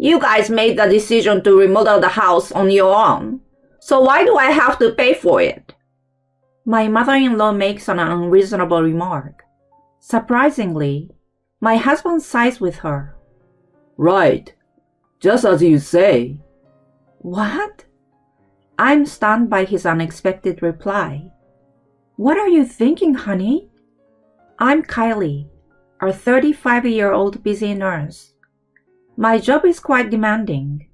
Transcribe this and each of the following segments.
You guys made the decision to remodel the house on your own, so why do I have to pay for it? My mother-in-law makes an unreasonable remark. Surprisingly, my husband sides with her. Right, just as you say. What? I'm stunned by his unexpected reply. What are you thinking, honey? I'm Kylie, a 35-year-old busy nurse. My job is quite demanding,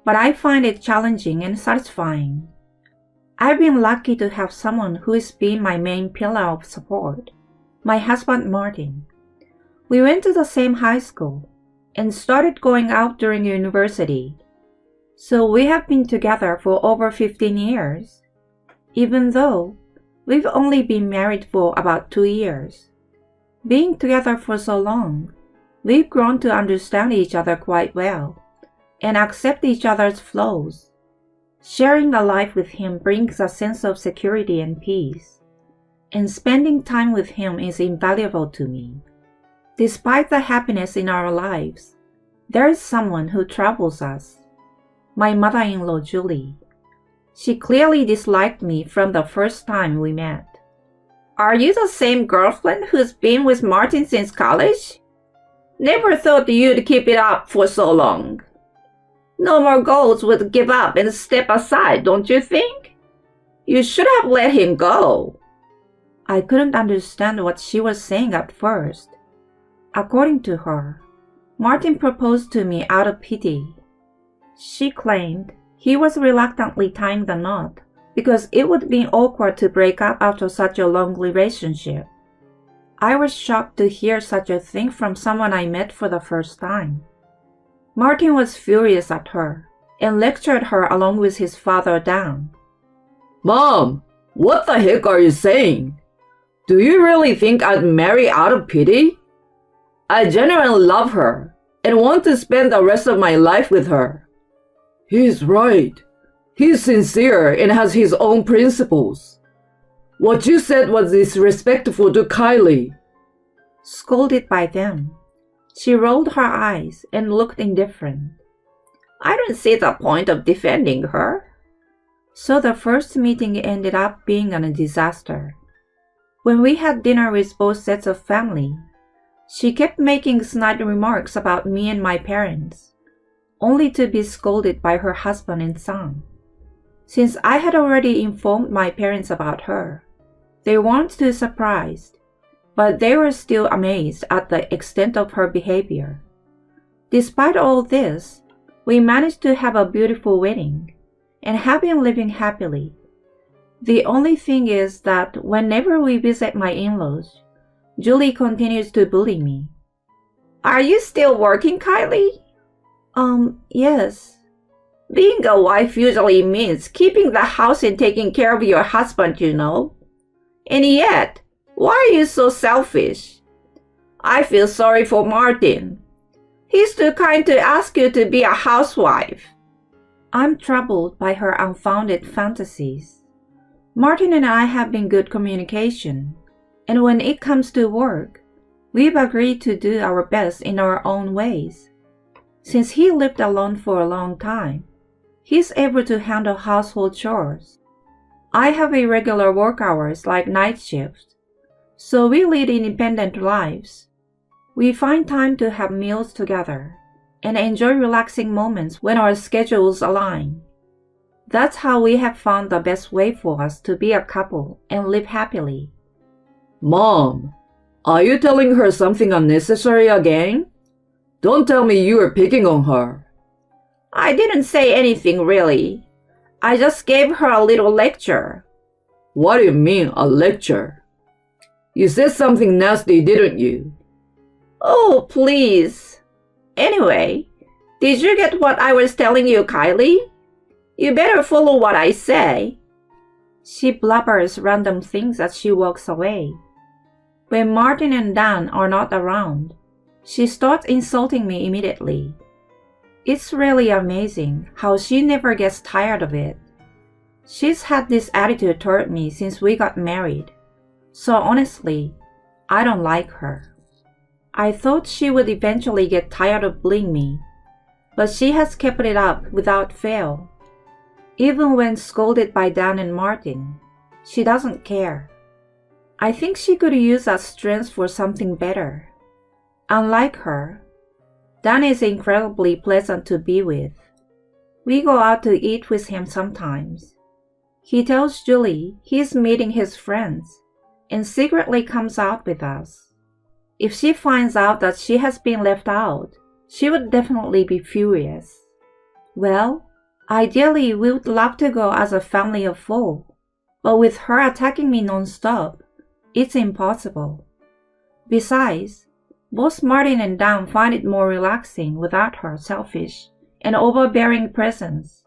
but I find it challenging and satisfying. I've been lucky to have someone who has been my main pillar of support, my husband Martin. We went to the same high school and started going out during university. So we have been together for over 15 years, even though we've only been married for about 2 years. Being together for so long, we've grown to understand each other quite well and accept each other's flaws. Sharing a life with him brings a sense of security and peace, and spending time with him is invaluable to me. Despite the happiness in our lives, there is someone who troubles us. My mother-in-law, Julie. She clearly disliked me from the first time we met. Are you the same girlfriend who's been with Martin since college? Never thought you'd keep it up for so long. No more goals would give up and step aside, don't you think? You should have let him go. I couldn't understand what she was saying at first. According to her, Martin proposed to me out of pity. She claimed he was reluctantly tying the knot because it would be awkward to break up after such a long relationship. I was shocked to hear such a thing from someone I met for the first time. Martin was furious at her and lectured her along with his father Dan. Mom, what the heck are you saying? Do you really think I'd marry out of pity? I genuinely love her and want to spend the rest of my life with her. He's right. He's sincere and has his own principles. What you said was disrespectful to Kylie. Scolded by them, she rolled her eyes and looked indifferent. I don't see the point of defending her. So the first meeting ended up being a disaster. When we had dinner with both sets of family, she kept making snide remarks about me and my parents, only to be scolded by her husband and son. Since I had already informed my parents about her, they weren't too surprised, but they were still amazed at the extent of her behavior. Despite all this, we managed to have a beautiful wedding and have been living happily. The only thing is that whenever we visit my in-laws, Julie continues to bully me. Are you still working, Kylie? Yes. Being a wife usually means keeping the house and taking care of your husband, you know. And yet, why are you so selfish? I feel sorry for Martin. He's too kind to ask you to be a housewife. I'm troubled by her unfounded fantasies. Martin and I have been good communication, and when it comes to work, we've agreed to do our best in our own ways. Since he lived alone for a long time, he's able to handle household chores. I have irregular work hours like night shifts, so we lead independent lives. We find time to have meals together and enjoy relaxing moments when our schedules align. That's how we have found the best way for us to be a couple and live happily. Mom, are you telling her something unnecessary again? Don't tell me you were picking on her. I didn't say anything really. I just gave her a little lecture. What do you mean, a lecture? You said something nasty, didn't you? Oh, please. Anyway, did you get what I was telling you, Kylie? You better follow what I say. She blubbers random things as she walks away. When Martin and Dan are not around, she starts insulting me immediately. It's really amazing how she never gets tired of it. She's had this attitude toward me since we got married, so honestly, I don't like her. I thought she would eventually get tired of bullying me, but she has kept it up without fail. Even when scolded by Dan and Martin, she doesn't care. I think she could use that strength for something better. Unlike her, Dan is incredibly pleasant to be with. We go out to eat with him sometimes. He tells Julie he's meeting his friends and secretly comes out with us. If she finds out that she has been left out, she would definitely be furious. Well, ideally we would love to go as a family of 4, but with her attacking me non-stop, it's impossible. Besides, both Martin and Dan find it more relaxing without her selfish and overbearing presence.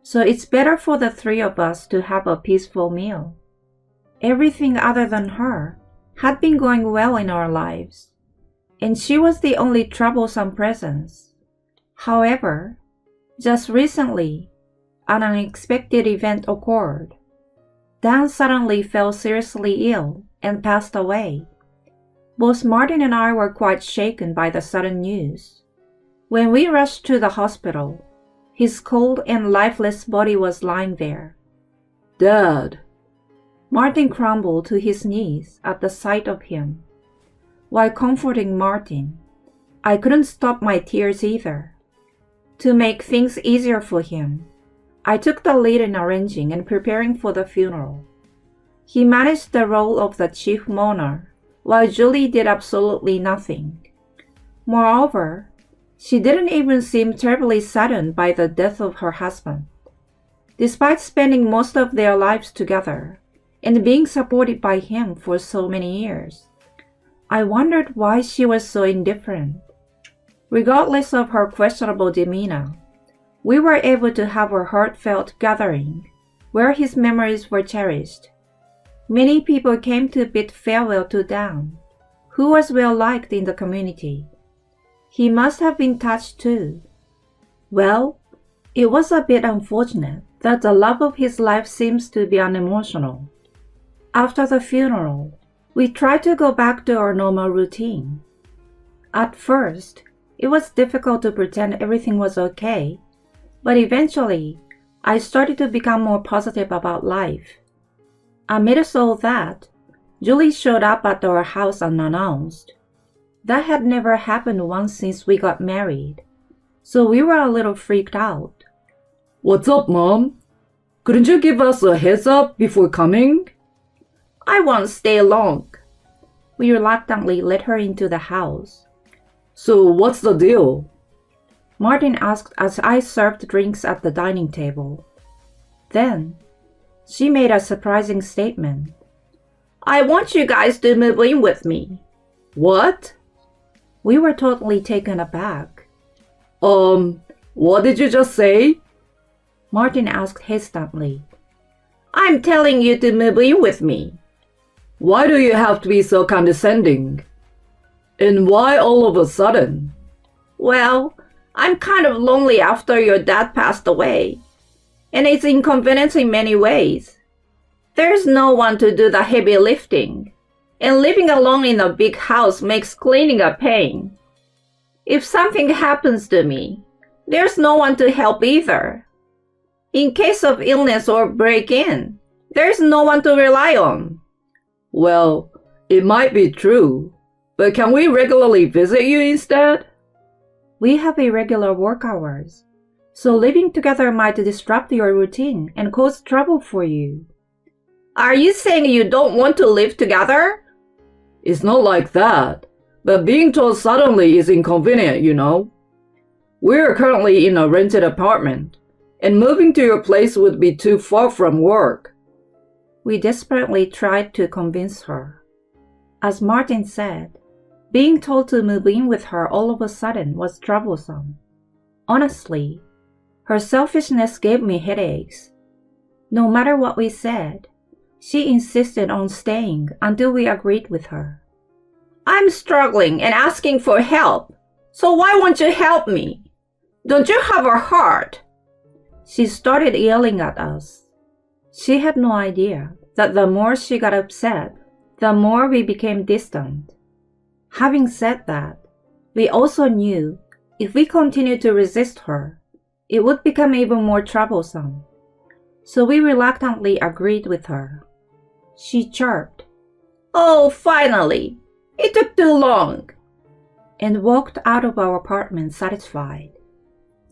So it's better for the 3 of us to have a peaceful meal. Everything other than her had been going well in our lives, and she was the only troublesome presence. However, just recently, an unexpected event occurred. Dan suddenly fell seriously ill and passed away. Both Martin and I were quite shaken by the sudden news. When we rushed to the hospital, his cold and lifeless body was lying there. Dad. Martin crumbled to his knees at the sight of him. While comforting Martin, I couldn't stop my tears either. To make things easier for him, I took the lead in arranging and preparing for the funeral. He managed the role of the chief mourner, while Julie did absolutely nothing. Moreover, she didn't even seem terribly saddened by the death of her husband. Despite spending most of their lives together and being supported by him for so many years, I wondered why she was so indifferent. Regardless of her questionable demeanor, we were able to have a heartfelt gathering where his memories were cherished. Many people came to bid farewell to Dan, who was well liked in the community. He must have been touched too. Well, it was a bit unfortunate that the love of his life seems to be unemotional. After the funeral, we tried to go back to our normal routine. At first, it was difficult to pretend everything was okay, but eventually, I started to become more positive about life. Amidst all that, Julie showed up at our house unannounced. That had never happened once since we got married, so we were a little freaked out. What's up, Mom? Couldn't you give us a heads up before coming? I won't stay long. We reluctantly let her into the house. So what's the deal? Martin asked as I served drinks at the dining table. Then, she made a surprising statement. I want you guys to move in with me. What? We were totally taken aback. What did you just say? Martin asked hesitantly. I'm telling you to move in with me. Why do you have to be so condescending? And why all of a sudden? Well, I'm kind of lonely after your dad passed away, and it's inconvenient in many ways. There's no one to do the heavy lifting, and living alone in a big house makes cleaning a pain. If something happens to me, there's no one to help either. In case of illness or break-in, there's no one to rely on. Well, it might be true, but can we regularly visit you instead? We have irregular work hours, so living together might disrupt your routine and cause trouble for you. Are you saying you don't want to live together? It's not like that, but being told suddenly is inconvenient, you know. We're currently in a rented apartment, and moving to your place would be too far from work. We desperately tried to convince her. As Martin said, being told to move in with her all of a sudden was troublesome. Honestly, her selfishness gave me headaches. No matter what we said, she insisted on staying until we agreed with her. I'm struggling and asking for help, so why won't you help me? Don't you have a heart? She started yelling at us. She had no idea that the more she got upset, the more we became distant. Having said that, we also knew If we continued to resist her, it would become even more troublesome. So we reluctantly agreed with her. She chirped, "Oh, finally! It took too long!" and walked out of our apartment satisfied.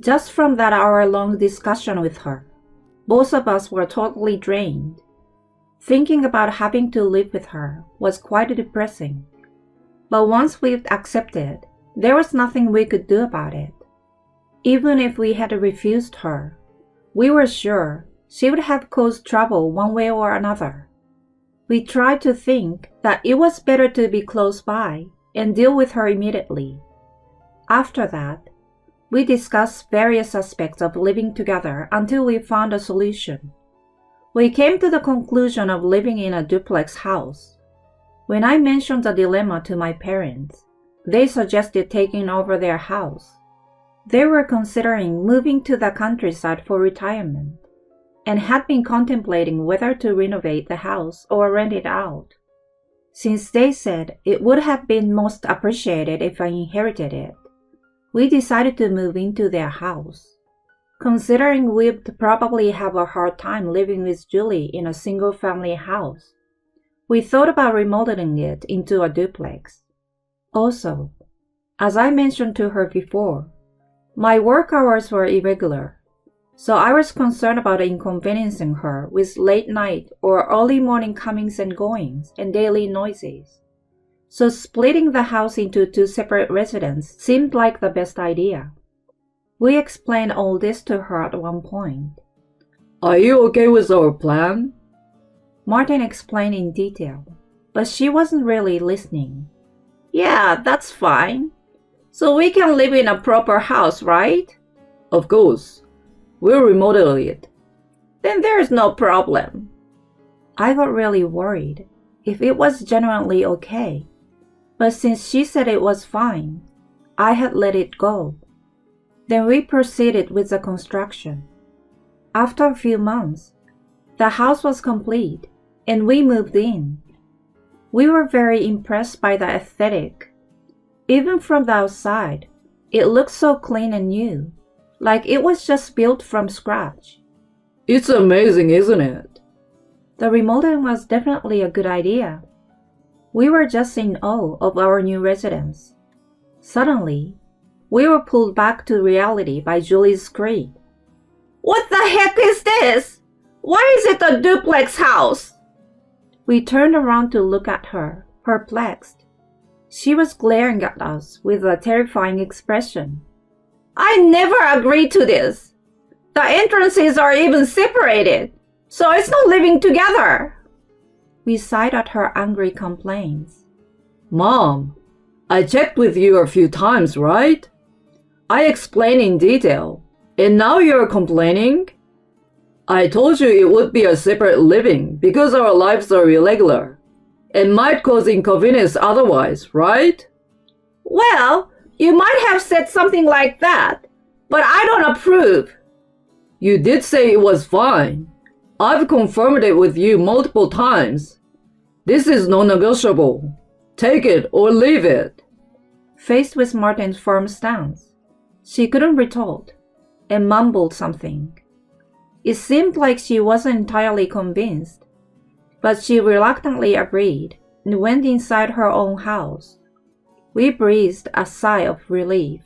Just from that hour-long discussion with her, both of us were totally drained. Thinking about having to live with her was quite depressing. But once we'd accepted, there was nothing we could do about it. Even if we had refused her, we were sure she would have caused trouble one way or another. We tried to think that it was better to be close by and deal with her immediately. After that, we discussed various aspects of living together until we found a solution. We came to the conclusion of living in a duplex house. When I mentioned the dilemma to my parents, they suggested taking over their house. They were considering moving to the countryside for retirement and had been contemplating whether to renovate the house or rent it out. Since they said it would have been most appreciated if I inherited it, we decided to move into their house. Considering we'd probably have a hard time living with Julie in a single-family house, we thought about remodeling it into a duplex. Also, as I mentioned to her before, my work hours were irregular, so I was concerned about inconveniencing her with late night or early morning comings and goings and daily noises. So splitting the house into 2 separate residences seemed like the best idea. We explained all this to her at one point. "Are you okay with our plan?" Martin explained in detail, but she wasn't really listening. "Yeah, that's fine. So we can live in a proper house, right?" "Of course. We'll remodel it." "Then there's no problem." I got really worried if it was genuinely okay, but since she said it was fine, I had let it go. Then we proceeded with the construction. After a few months, the house was complete and we moved in. We were very impressed by the aesthetic. Even from the outside, it looked so clean and new, like it was just built from scratch. "It's amazing, isn't it?" The remodeling was definitely a good idea. We were just in awe of our new residence. Suddenly, we were pulled back to reality by Julie's scream. "What the heck is this? Why is it a duplex house?" We turned around to look at her, perplexed. She was glaring at us with a terrifying expression. "I never agreed to this. The entrances are even separated, so it's not living together." We sighed at her angry complaints. "Mom, I checked with you a few times, right? I explained in detail, and now you're complaining? I told you it would be a separate living because our lives are irregular and might cause inconvenience otherwise, right?" "Well, you might have said something like that, but I don't approve." "You did say it was fine. I've confirmed it with you multiple times. This is non-negotiable. Take it or leave it." Faced with Martin's firm stance, she couldn't retort and mumbled something. It seemed like she wasn't entirely convinced, but she reluctantly agreed and went inside her own house. We breathed a sigh of relief.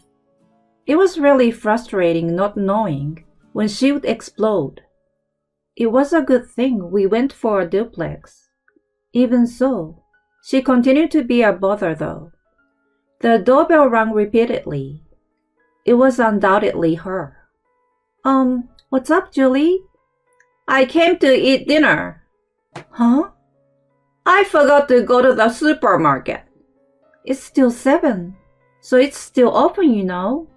It was really frustrating not knowing when she would explode. It was a good thing we went for a duplex. Even so, she continued to be a bother though. The doorbell rang repeatedly. It was undoubtedly her. What's up, Julie?" "I came to eat dinner." "Huh?" "I forgot to go to the supermarket." "It's still 7, so it's still open, you know."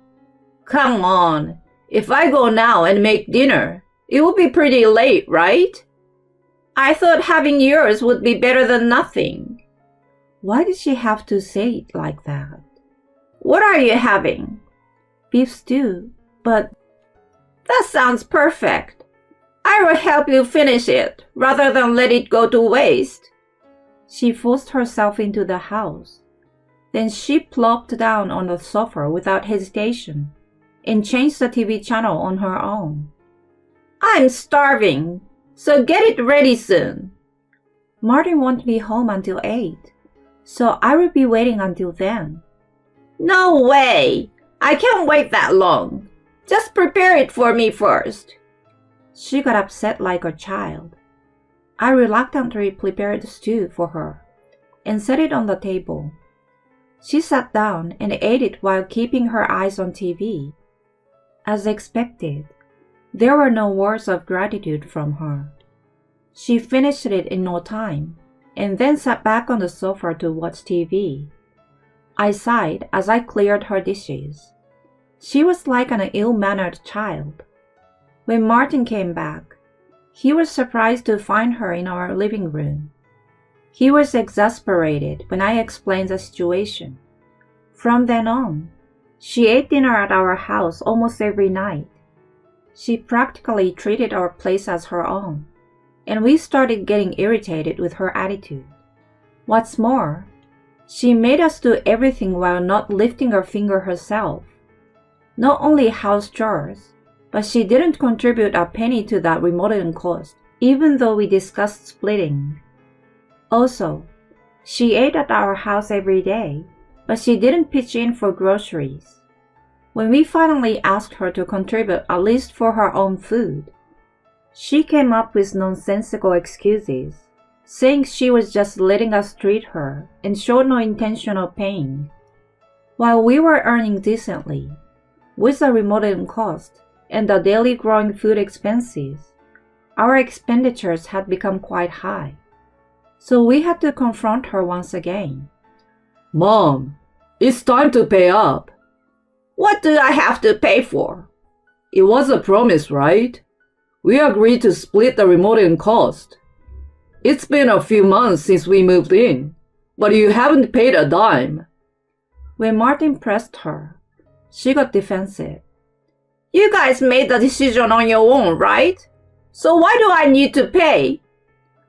"Come on. If I go now and make dinner, it will be pretty late, right? I thought having yours would be better than nothing." Why did she have to say it like that? "What are you having?" "Beef stew, but..." "That sounds perfect. I will help you finish it rather than let it go to waste." She forced herself into the house. Then she plopped down on the sofa without hesitation and changed the TV channel on her own. I'm starving, so get it ready soon. Martin won't be home until 8, so I will be waiting until then. No way! I can't wait that long. Just prepare it for me first. She got upset like a child. I reluctantly prepared stew for her and set it on the table. She sat down and ate it while keeping her eyes on TV. As expected, there were no words of gratitude from her. She finished it in no time and then sat back on the sofa to watch TV. I sighed as I cleared her dishes. She was like an ill-mannered child. When Martin came back, he was surprised to find her in our living room. He was exasperated when I explained the situation. From then on, she ate dinner at our house almost every night. She practically treated our place as her own, and we started getting irritated with her attitude. What's more, she made us do everything while not lifting her finger herself. Not only house chores, but she didn't contribute a penny to that remodeling cost, even though we discussed splitting. Also, she ate at our house every day, but she didn't pitch in for groceries. When we finally asked her to contribute at least for her own food, she came up with nonsensical excuses, saying she was just letting us treat her and showed no intention of paying. While we were earning decently, with the remodeling cost and the daily growing food expenses, our expenditures had become quite high. So we had to confront her once again. Mom, it's time to pay up. What do I have to pay for? It was a promise, right? We agreed to split the remodeling cost. It's been a few months since we moved in, but you haven't paid a dime. When Martin pressed her, she got defensive. You guys made the decision on your own, right? So why do I need to pay?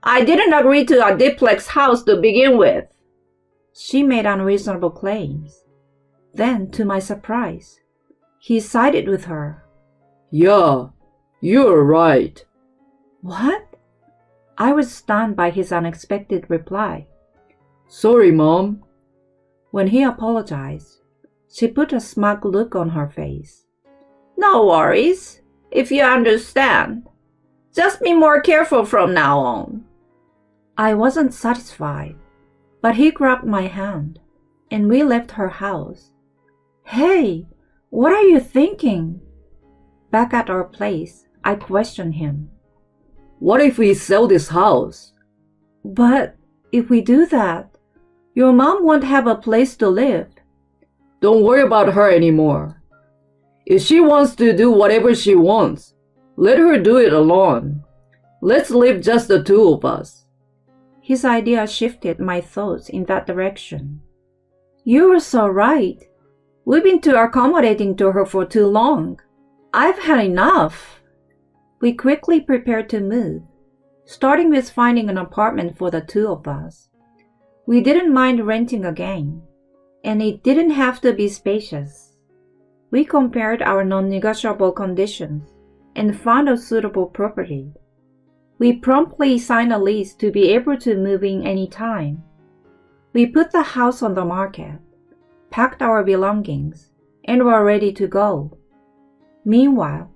I didn't agree to a duplex house to begin with. She made unreasonable claims. Then, to my surprise, he sided with her. Yeah, you're right. What? I was stunned by his unexpected reply. Sorry, Mom. When he apologized, she put a smug look on her face. No worries, if you understand. Just be more careful from now on. I wasn't satisfied, but he grabbed my hand, and we left her house. Hey, what are you thinking? Back at our place, I questioned him. What if we sell this house? But if we do that, your mom won't have a place to live. Don't worry about her anymore. If she wants to do whatever she wants, let her do it alone. Let's live just the two of us. His idea shifted my thoughts in that direction. You were so right. We've been too accommodating to her for too long. I've had enough. We quickly prepared to move, starting with finding an apartment for the two of us. We didn't mind renting again, and it didn't have to be spacious. We compared our non-negotiable conditions and found a suitable property. We promptly signed a lease to be able to move in any time. We put the house on the market, packed our belongings, and were ready to go. Meanwhile,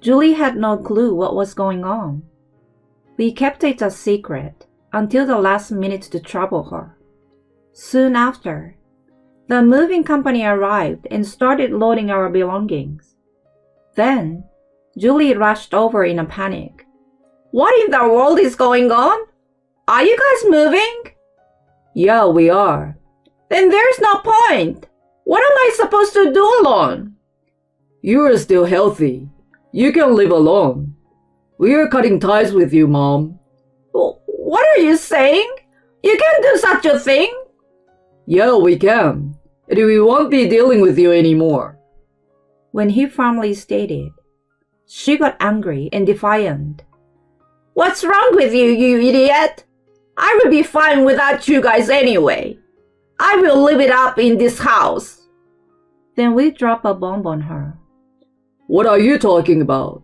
Julie had no clue what was going on. We kept it a secret until the last minute to trouble her. Soon after, the moving company arrived and started loading our belongings. Then, Julie rushed over in a panic. What in the world is going on? Are you guys moving? Yeah, we are. Then there's no point. What am I supposed to do alone? You are still healthy. You can live alone. We are cutting ties with you, Mom. What are you saying? You can't do such a thing. Yeah, we can. And we won't be dealing with you anymore. When he firmly stated, she got angry and defiant. What's wrong with you, you idiot? I would be fine without you guys anyway. I will live it up in this house. Then we drop a bomb on her. What are you talking about?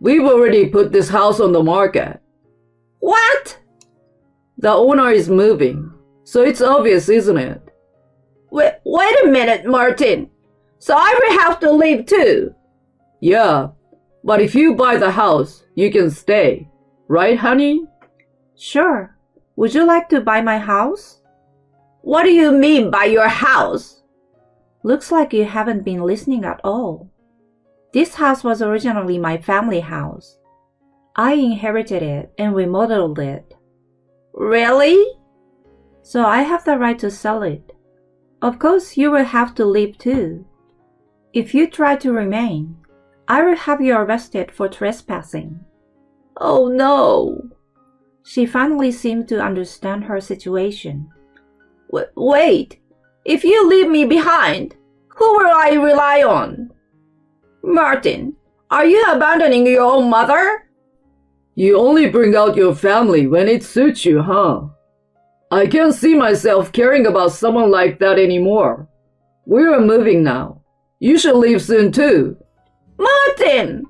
We've already put this house on the market. What? The owner is moving, so it's obvious, isn't it? Wait a minute, Martin. So I will have to leave too? Yeah, but if you buy the house, you can stay. Right, honey? Sure. Would you like to buy my house? What do you mean by your house? Looks like you haven't been listening at all. This house was originally my family house. I inherited it and remodeled it. Really? So I have the right to sell it. Of course, you will have to leave too. If you try to remain, I will have you arrested for trespassing. Oh no. She finally seemed to understand her situation. Wait, if you leave me behind, who will I rely on? Martin, are you abandoning your own mother? You only bring out your family when it suits you, huh? I can't see myself caring about someone like that anymore. We're moving now. You should leave soon too. Martin!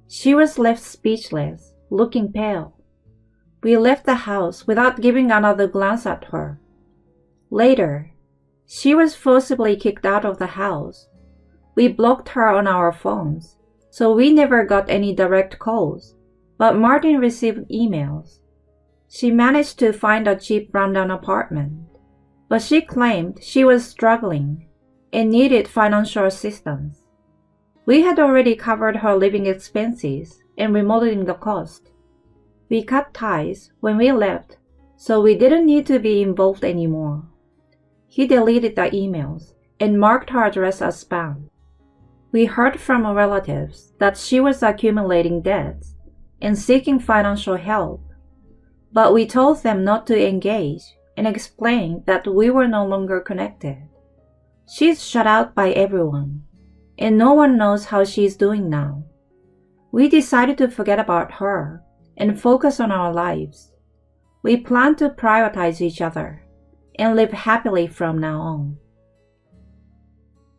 She was left speechless, looking pale. We left the house without giving another glance at her. Later, she was forcibly kicked out of the house. We blocked her on our phones, so we never got any direct calls, but Martin received emails. She managed to find a cheap rundown apartment, but she claimed she was struggling and needed financial assistance. We had already covered her living expenses and remodeling the cost. We cut ties when we left, so we didn't need to be involved anymore. He deleted the emails and marked her address as spam. We heard from her relatives that she was accumulating debts and seeking financial help, but we told them not to engage and explained that we were no longer connected. She's shut out by everyone, and no one knows how she's doing now. We decided to forget about her and focus on our lives. We plan to prioritize each other and live happily from now on.